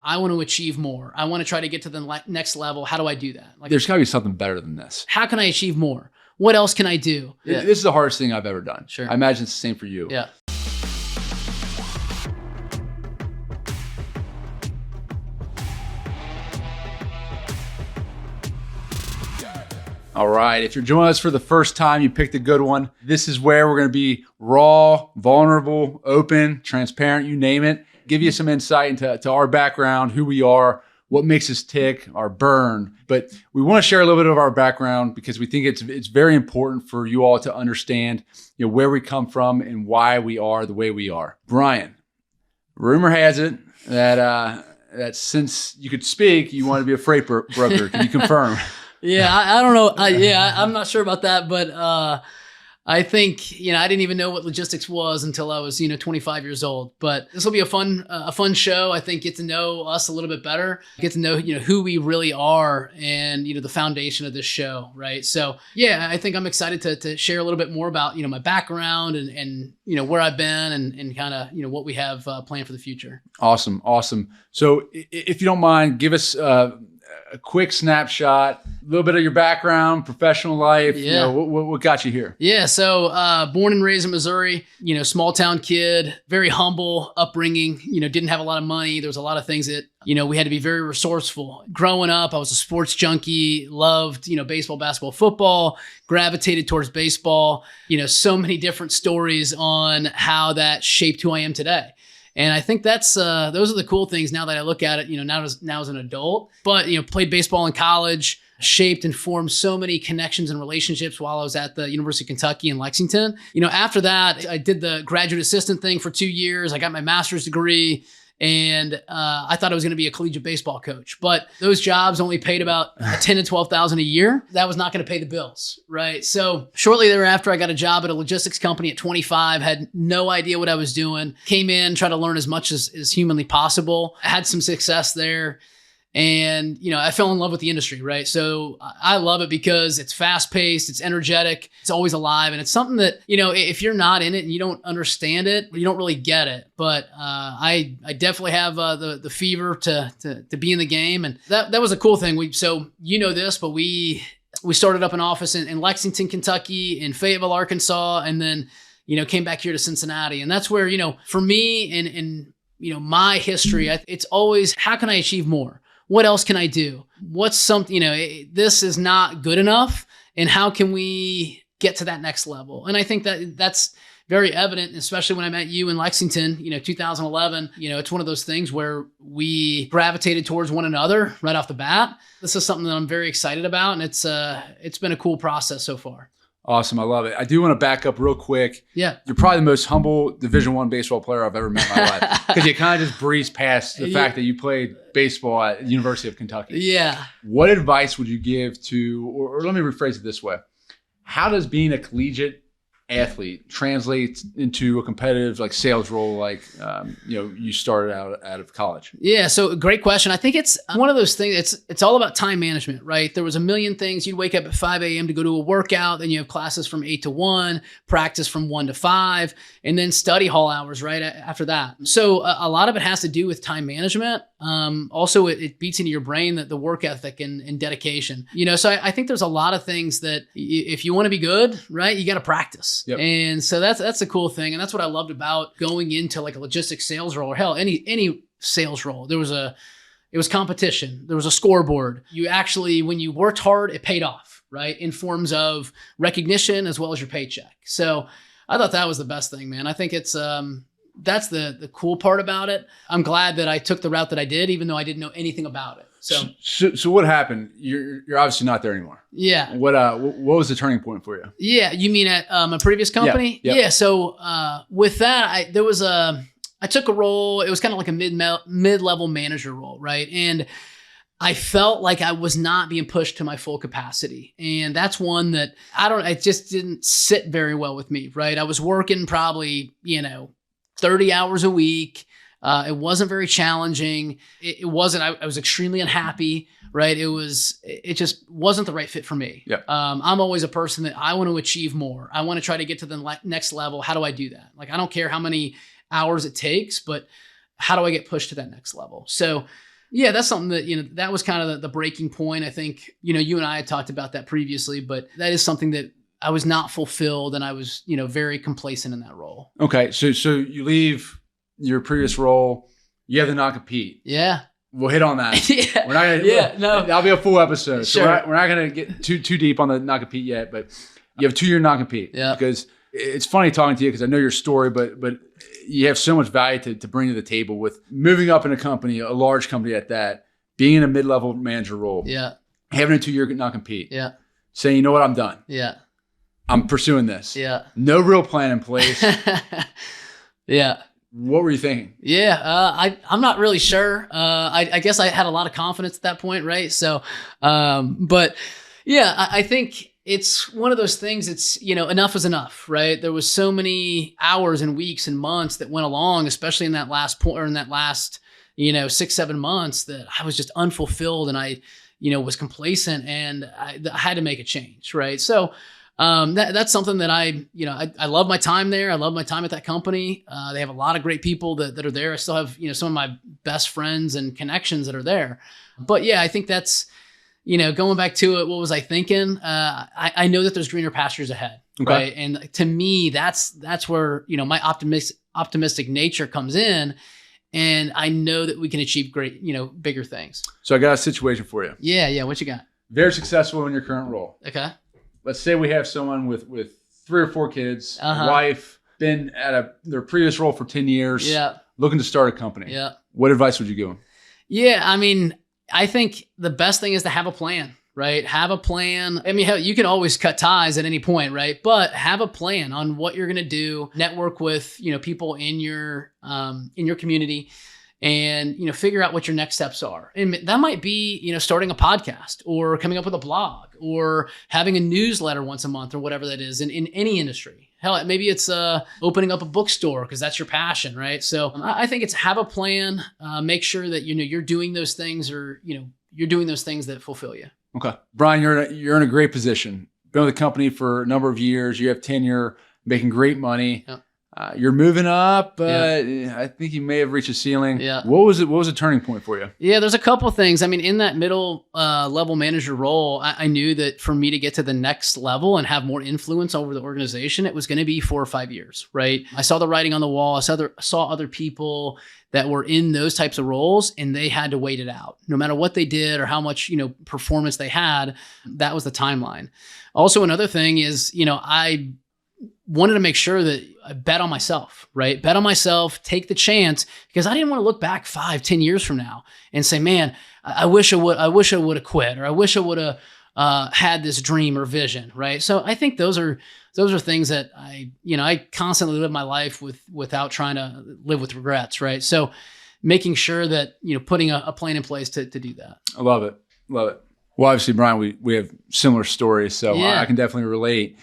I want to achieve more. I want to try to get to the next level. How do I do that? There's got to be something better than this. How can I achieve more? What else can I do? Yeah. This is the hardest thing I've ever done. Sure. I imagine it's the same for you. Yeah. All right. If you're joining us for the first time, you picked a good one. This is where we're going to be raw, vulnerable, open, transparent, you name it. Give you some insight into our background, who we are, what makes us tick, our burn. But we want to share a little bit of our background because we think it's very important for you all to understand, where we come from and why we are the way we are. Brian, rumor has it that since you could speak, you want to be a freight broker. Can you confirm? Yeah, I don't know. I'm not sure about that, but I think, I didn't even know what logistics was until I was, 25 years old. But this will be a fun show. I think get to know us a little bit better, get to know, who we really are and, the foundation of this show. Right. So, yeah, I think I'm excited to share a little bit more about, my background and where I've been and kind of, what we have planned for the future. Awesome. So if you don't mind, give us a quick snapshot, a little bit of your background, professional life. Yeah. What got you here? Yeah. So, born and raised in Missouri, small town kid, very humble upbringing, didn't have a lot of money. There was a lot of things that, we had to be very resourceful. Growing up, I was a sports junkie, loved, baseball, basketball, football, gravitated towards baseball, so many different stories on how that shaped who I am today. And I think that's those are the cool things now that I look at it, now as an adult. But, played baseball in college, shaped and formed so many connections and relationships while I was at the University of Kentucky in Lexington. After that, I did the graduate assistant thing for 2 years. I got my master's degree. And I thought I was going to be a collegiate baseball coach, but those jobs only paid about $10,000 to $12,000 a year. That was not going to pay the bills, right? So shortly thereafter, I got a job at a logistics company at 25. Had no idea what I was doing. Came in, tried to learn as much as humanly possible. I had some success there. And, I fell in love with the industry, right? So I love it because it's fast paced, it's energetic, it's always alive. And it's something that, if you're not in it and you don't understand it, you don't really get it. But I definitely have the fever to be in the game. And that was a cool thing. But we started up an office in Lexington, Kentucky, in Fayetteville, Arkansas, and then, came back here to Cincinnati. And that's where, for me and my history, it's always, how can I achieve more? What else can I do? What's something, this is not good enough. And how can we get to that next level? And I think that's very evident, especially when I met you in Lexington, 2011. It's one of those things where we gravitated towards one another right off the bat. This is something that I'm very excited about. And it's been a cool process so far. Awesome. I love it. I do want to back up real quick. Yeah. You're probably the most humble Division I baseball player I've ever met in my life because you kind of just breezed past the fact that you played baseball at the University of Kentucky. Yeah. What advice would you give to, or let me rephrase it this way. How does being a collegiate athlete translate into a competitive sales role you started out of college? Yeah, so great question. I think it's one of those things, it's all about time management, right? There was a million things. You'd wake up at 5 a.m. to go to a workout, then you have classes from 8 to 1, practice from 1 to 5, and then study hall hours right after that. So a lot of it has to do with time management. Also, it beats into your brain that the work ethic and dedication. So I think there's a lot of things that if you want to be good, right, you got to practice. Yep. And so that's a cool thing. And that's what I loved about going into a logistics sales role, or hell, any sales role. It was competition. There was a scoreboard. You actually, when you worked hard, it paid off, right? In forms of recognition as well as your paycheck. So I thought that was the best thing, man. I think it's, that's the cool part about it. I'm glad that I took the route that I did, even though I didn't know anything about it. So what happened? You're obviously not there anymore. Yeah. What was the turning point for you? Yeah. You mean at my previous company? Yeah. Yeah. So with that, I took a role. It was kind of like a mid-level manager role, right? And I felt like I was not being pushed to my full capacity. And that's one that it just didn't sit very well with me, right? I was working probably, 30 hours a week. It wasn't very challenging. It wasn't, I was extremely unhappy, right? It just wasn't the right fit for me. Yeah. I'm always a person that I want to achieve more. I want to try to get to the next level. How do I do that? I don't care how many hours it takes, but how do I get pushed to that next level? So Yeah, that's something that, that was kind of the breaking point. I think, you and I had talked about that previously, but that is something that I was not fulfilled, and I was, very complacent in that role. Okay. So you leave your previous role, you have the non-compete. Yeah. We'll hit on that. Yeah. We're not gonna, yeah, no. That'll be a full episode. Sure. So we're not going to get too deep on the non-compete yet, but you have a 2-year non-compete. Yeah. Because it's funny talking to you because I know your story, but you have so much value to bring to the table with moving up in a company, a large company at that, being in a mid-level manager role. Yeah. Having a 2-year non-compete. Yeah. Saying, you know what, I'm done. Yeah. I'm pursuing this. Yeah. No real plan in place. Yeah. What were you thinking? Yeah, I'm not really sure. I guess I had a lot of confidence at that point, right? So, but yeah, I think it's one of those things. It's, enough is enough, right? There was so many hours and weeks and months that went along, especially in that last point, or in that last, 6-7 months, that I was just unfulfilled, and I, was complacent, and I had to make a change, right? So. That's something that I love my time there. I love my time at that company. They have a lot of great people that are there. I still have, some of my best friends and connections that are there. But yeah, I think that's, going back to it, what was I thinking? I know that there's greener pastures ahead. Okay. Right. And to me, that's where, my optimistic nature comes in. And I know that we can achieve great, bigger things. So I got a situation for you. Yeah. What you got? Very successful in your current role. Okay. Let's say we have someone with 3 or 4 kids, wife, been at their previous role for 10 years, looking to start a company. Yeah. What advice would you give them? Yeah, I mean, I think the best thing is to have a plan, right? Have a plan. I mean, hell, you can always cut ties at any point, right? But have a plan on what you're going to do. Network with, people in your community, and, figure out what your next steps are. And that might be, starting a podcast, or coming up with a blog, or having a newsletter once a month, or whatever that is in any industry. Hell, maybe it's opening up a bookstore because that's your passion, right? So I think it's have a plan, make sure that, you're doing those things, or, you're doing those things that fulfill you. Okay. Brian, you're in a great position. Been with the company for a number of years. You have tenure, making great money. Yep. You're moving up, but I think you may have reached a ceiling. Yeah. What was it? What was a turning point for you? Yeah, there's a couple of things. I mean, in that middle level manager role, I knew that for me to get to the next level and have more influence over the organization, it was going to be 4 or 5 years, right? I saw the writing on the wall. I saw other people that were in those types of roles, and they had to wait it out. No matter what they did or how much, performance they had, that was the timeline. Also, another thing is, I wanted to make sure that I bet on myself, right? Bet on myself, take the chance, because I didn't want to look back 5-10 years from now and say, man, I wish I would have quit, or I wish I would have had this dream or vision, right? So I think those are things that I constantly live my life without trying to live with regrets, right? So making sure that, putting a plan in place to do that. I love it. Love it. Well, obviously, Brian, we have similar stories, so Yeah. I can definitely relate.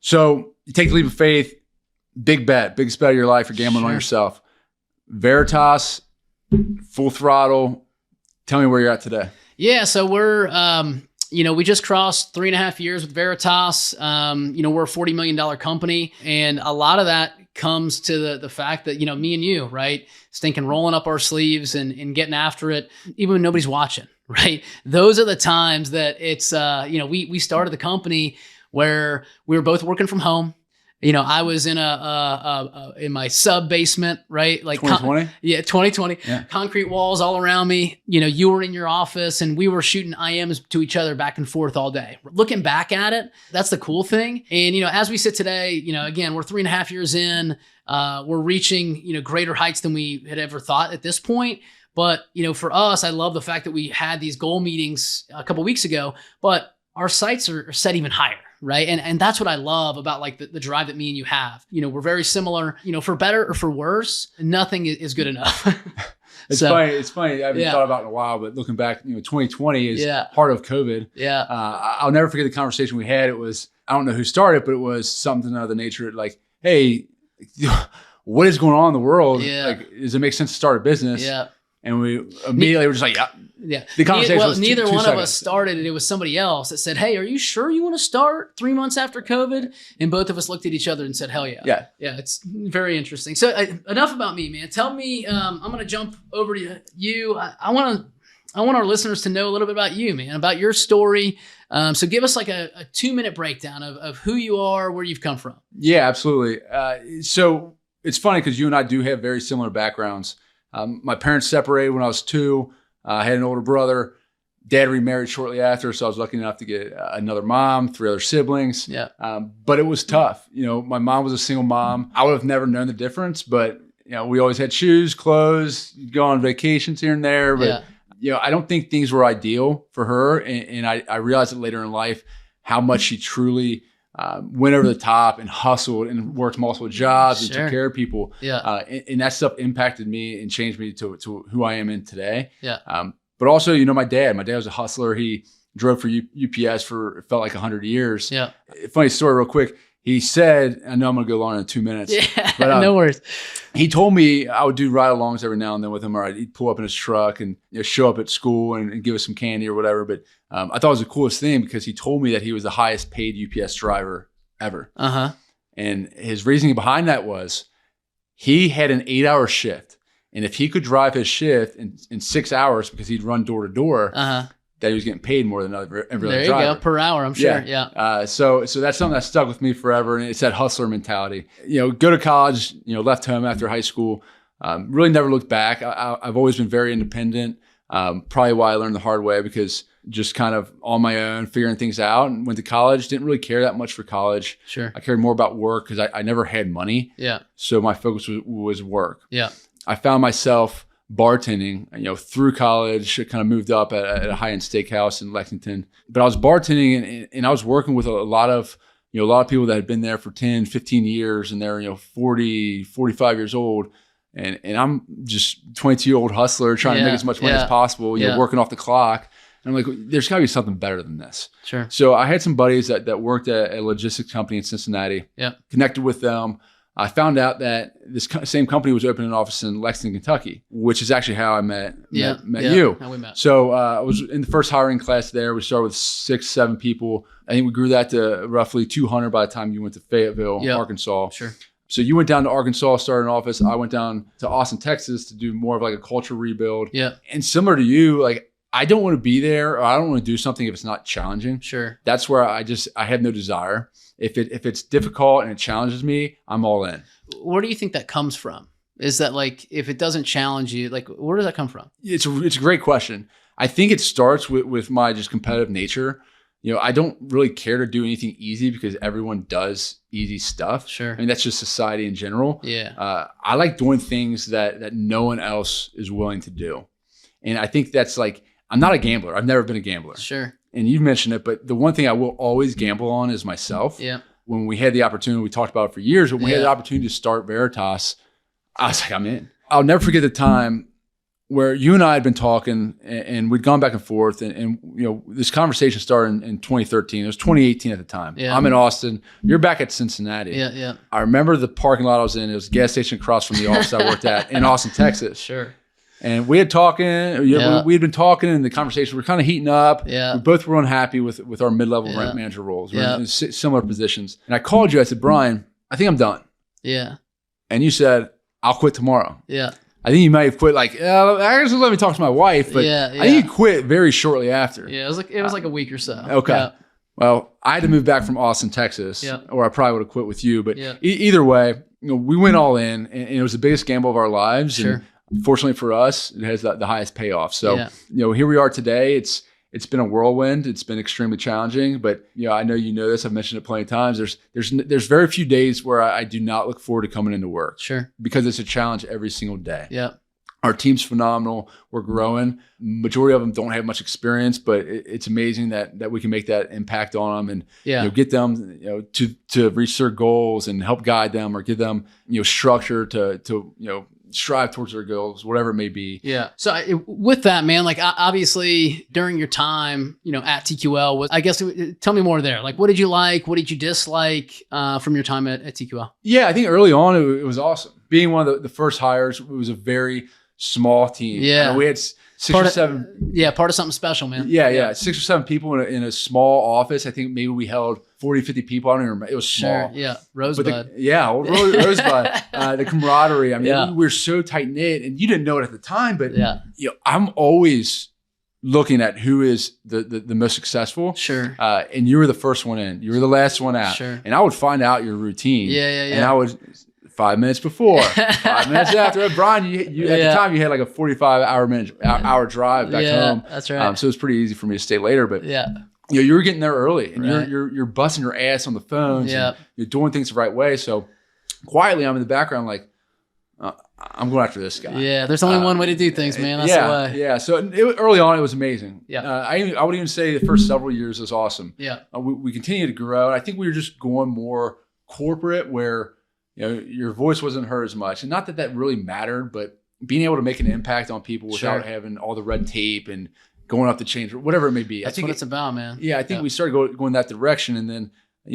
So you take the leap of faith, big bet, biggest bet of your life. You're gambling on Sure. yourself. Veritas, full throttle. Tell me where you're at today. Yeah, so we're, we just crossed 3.5 years with Veritas. We're a $40 million company, and a lot of that comes to the fact that, me and you, right, stinking rolling up our sleeves and getting after it, even when nobody's watching, right? Those are the times that it's, we started the company where we were both working from home. I was in in my sub basement, right? Like 2020? 2020. Yeah. Concrete walls all around me. You were in your office, and we were shooting IMs to each other back and forth all day. Looking back at it, that's the cool thing. And, as we sit today, again, we're 3.5 years in, we're reaching, greater heights than we had ever thought at this point. But, for us, I love the fact that we had these goal meetings a couple weeks ago, but our sights are set even higher. Right. And that's what I love about like the drive that me and you have. We're very similar, for better or for worse, nothing is good enough. It's funny. I haven't thought about it in a while, but looking back, 2020 is part of COVID. Yeah. I'll never forget the conversation we had. It was, I don't know who started, but it was something of the nature like, hey, what is going on in the world? Yeah. Like, does it make sense to start a business? Yeah. And we immediately were just like, yeah. Yeah. The conversation was neither two one seconds. of us started it. It was somebody else that said, hey, are you sure you want to start 3 months after COVID? And both of us looked at each other and said, hell yeah. Yeah. Yeah. It's very interesting. So enough about me, man. Tell me, I'm going to jump over to you. I want to I want our listeners to know a little bit about you, man, about your story. So give us like a 2-minute breakdown of who you are, where you've come from. Yeah, absolutely. So it's funny because you and I do have very similar backgrounds. My parents separated when I was 2. I had an older brother. Dad remarried shortly after, so I was lucky enough to get another mom, 3 other siblings. Yeah. But it was tough. My mom was a single mom. I would have never known the difference, but we always had shoes, clothes, go on vacations here and there. But I don't think things were ideal for her, and I realized it later in life how much she truly went over the top and hustled and worked multiple jobs and took care of people. Yeah. And that stuff impacted me and changed me to who I am in today. Yeah. But also, my dad was a hustler. He drove for UPS for, it felt like 100 years. Yeah. Funny story real quick. He said, I know I'm going to go longer than 2 minutes. Yeah, but, no worries. He told me I would do ride-alongs every now and then with him, or he'd pull up in his truck and show up at school and give us some candy or whatever. But I thought it was the coolest thing because he told me that he was the highest paid UPS driver ever. Uh-huh. And his reasoning behind that was he had an 8-hour shift. And if he could drive his shift in 6 hours because he'd run door to door, that he was getting paid more than every other driver. There you go, per hour, I'm sure. Yeah. So that's something that stuck with me forever, and it's that hustler mentality. Go to college. Left home after high school. Really never looked back. I've always been very independent. Probably why I learned the hard way, because just kind of on my own, figuring things out. And went to college. Didn't really care that much for college. Sure. I cared more about work because I never had money. Yeah. So my focus was work. Yeah. I found myself bartending, through college. I kind of moved up at a high-end steakhouse in Lexington. But I was bartending and I was working with a lot of people that had been there for 10, 15 years, and they're, 40, 45 years old. And I'm just 22-year-old hustler trying to make as much money as possible, working off the clock. And I'm like, there's got to be something better than this. Sure. So I had some buddies that worked at a logistics company in Cincinnati. Yeah. Connected with them. I found out that this same company was opening an office in Lexington, Kentucky, which is actually how I met you. How we met. So I was in the first hiring class there. We started with 6, 7 people. I think we grew that to roughly 200 by the time you went to Fayetteville, Arkansas. Sure. So you went down to Arkansas, started an office. I went down to Austin, Texas to do more of like a culture rebuild. Yeah. And similar to you, like, I don't want to be there, or I don't want to do something if it's not challenging. Sure. That's where I have no desire. If it's difficult and it challenges me, I'm all in. Where do you think that comes from? Is that like, if it doesn't challenge you, like, where does that come from? It's a great question. I think it starts with my just competitive nature. I don't really care to do anything easy because everyone does easy stuff. Sure. I mean, that's just society in general. Yeah. I like doing things that no one else is willing to do. And I think that's like, I'm not a gambler. I've never been a gambler. Sure. And you've mentioned it, but the one thing I will always gamble on is myself. Yeah. When we had the opportunity, we talked about it for years, when we had the opportunity to start Veritas, I was like, I'm in. I'll never forget the time where you and I had been talking and we'd gone back and forth and this conversation started in 2013. It was 2018 at the time. Yeah. I'm in Austin. You're back at Cincinnati. Yeah, yeah. I remember the parking lot I was in. It was a gas station across from the office I worked at in Austin, Texas. Sure. And we had we had been talking, and the conversation were kind of heating up. Yeah. We both were unhappy with our mid-level rent manager roles. We're in similar positions. And I called you. I said, Brian, I think I'm done. Yeah. And you said, I'll quit tomorrow. Yeah. I think you might have quit actually let me talk to my wife, but I think you quit very shortly after. Yeah, it was like a week or so. Okay. Yeah. Well, I had to move back from Austin, Texas, or I probably would have quit with you. But either way, we went all in, and it was the biggest gamble of our lives. Sure. And fortunately for us, it has the highest payoff. So, here we are today. It's been a whirlwind. It's been extremely challenging, but I know you know this. I've mentioned it plenty of times. There's very few days where I do not look forward to coming into work. Sure. Because it's a challenge every single day. Yeah. Our team's phenomenal. We're growing. Majority of them don't have much experience, but it's amazing that we can make that impact on them and get them to reach their goals and help guide them or give them structure to strive towards their goals, whatever it may be. Yeah. So with that, man, like obviously during your time, at TQL, I guess tell me more there. Like, what did you like? What did you dislike from your time at TQL? Yeah, I think early on it was awesome. Being one of the first hires, it was a very small team. Yeah. We had six or seven. Part of something special, man. Yeah. 6 or 7 people in a small office. I think maybe we held 40, 50 people. I don't even remember. It was small. Sure. Yeah. Rosebud. Rosebud. The camaraderie. I mean, we were so tight knit, and you didn't know it at the time, but I'm always looking at who is the most successful. Sure. And you were the first one in. You were the last one out. Sure. And I would find out your routine. Yeah. And I would 5 minutes before, 5 minutes after. Brian, you at the time you had like a 45-hour drive back home. That's right. So it was pretty easy for me to stay later. But you were getting there early, and you're busting your ass on the phones. And you're doing things the right way. So quietly, I'm in the background like, I'm going after this guy. Yeah, there's only one way to do things, man. That's the way. Yeah. So early on, it was amazing. Yeah. I would even say the first several years was awesome. Yeah. We continued to grow. And I think we were just going more corporate where, your voice wasn't heard as much. And not that that really mattered, but being able to make an impact on people without having all the red tape and going up the chain, whatever it may be. That's what it's about, man. Yeah, I think we started going that direction. And then,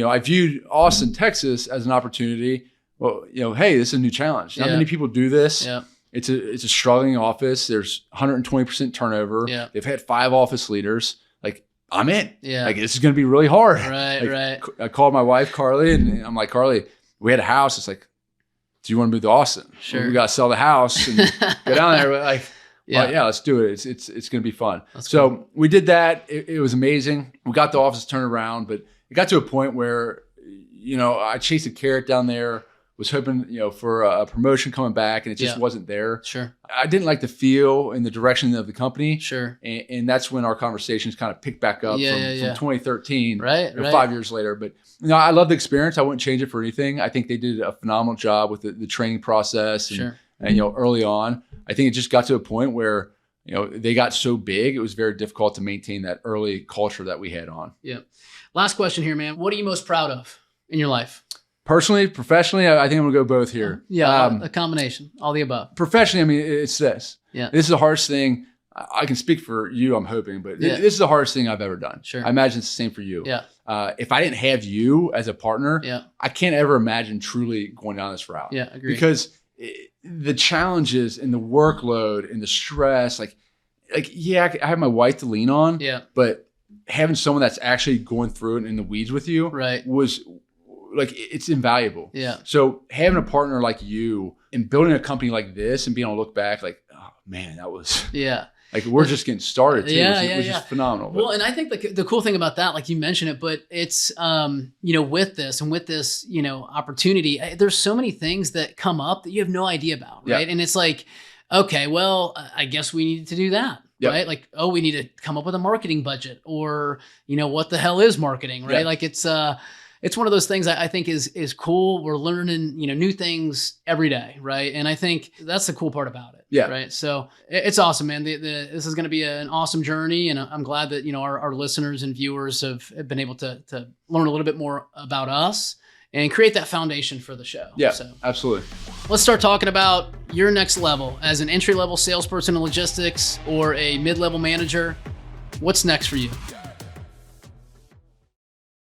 I viewed Austin, Texas as an opportunity. Well, hey, this is a new challenge. Not many people do this. Yeah. It's a struggling office. There's 120% turnover. Yeah. They've had 5 office leaders. Like, I'm in. Yeah. Like, this is going to be really hard. Right. I called my wife, Carly, and I'm like, Carly, we had a house. It's like, do you want to move to Austin? Sure. We got to sell the house and go down there. But like, let's do it. It's going to be fun. So we did that. It was amazing. We got the office turned around, but it got to a point where, I chased a carrot down there. Was hoping, for a promotion coming back, and it just wasn't there. Sure. I didn't like the feel and the direction of the company. Sure. And that's when our conversations kind of picked back up from 2013. Right. 5 years later. But, I love the experience. I wouldn't change it for anything. I think they did a phenomenal job with the training process. And early on, I think it just got to a point where, they got so big, it was very difficult to maintain that early culture that we had on. Yeah. Last question here, man. What are you most proud of in your life? Personally, professionally, I think I'm gonna go both here. Yeah, a combination, all the above. Professionally, it's this. Yeah, this is the hardest thing. I can speak for you, I'm hoping, but this is the hardest thing I've ever done. Sure. I imagine it's the same for you. Yeah. If I didn't have you as a partner, I can't ever imagine truly going down this route. Yeah, agreed. Because the challenges and the workload and the stress, I have my wife to lean on. Yeah. But having someone that's actually going through it in the weeds with you, was. Like, it's invaluable. Yeah. So having a partner like you and building a company like this and being able to look back like, oh man, that was like, we're just getting started too, which is phenomenal. Well, and I think the cool thing about that, like you mentioned it, but it's with this opportunity, there's so many things that come up that you have no idea about, right? And it's like, okay, well, I guess we need to do that. Yep. Right? Like, we need to come up with a marketing budget, or what the hell is marketing, right? Like, it's one of those things I think is cool. We're learning, new things every day, right? And I think that's the cool part about it. Yeah. Right. So it's awesome, man. This is going to be an awesome journey, and I'm glad that our listeners and viewers have been able to learn a little bit more about us and create that foundation for the show. Yeah, so absolutely. Let's start talking about your next level as an entry-level salesperson in logistics or a mid-level manager. What's next for you?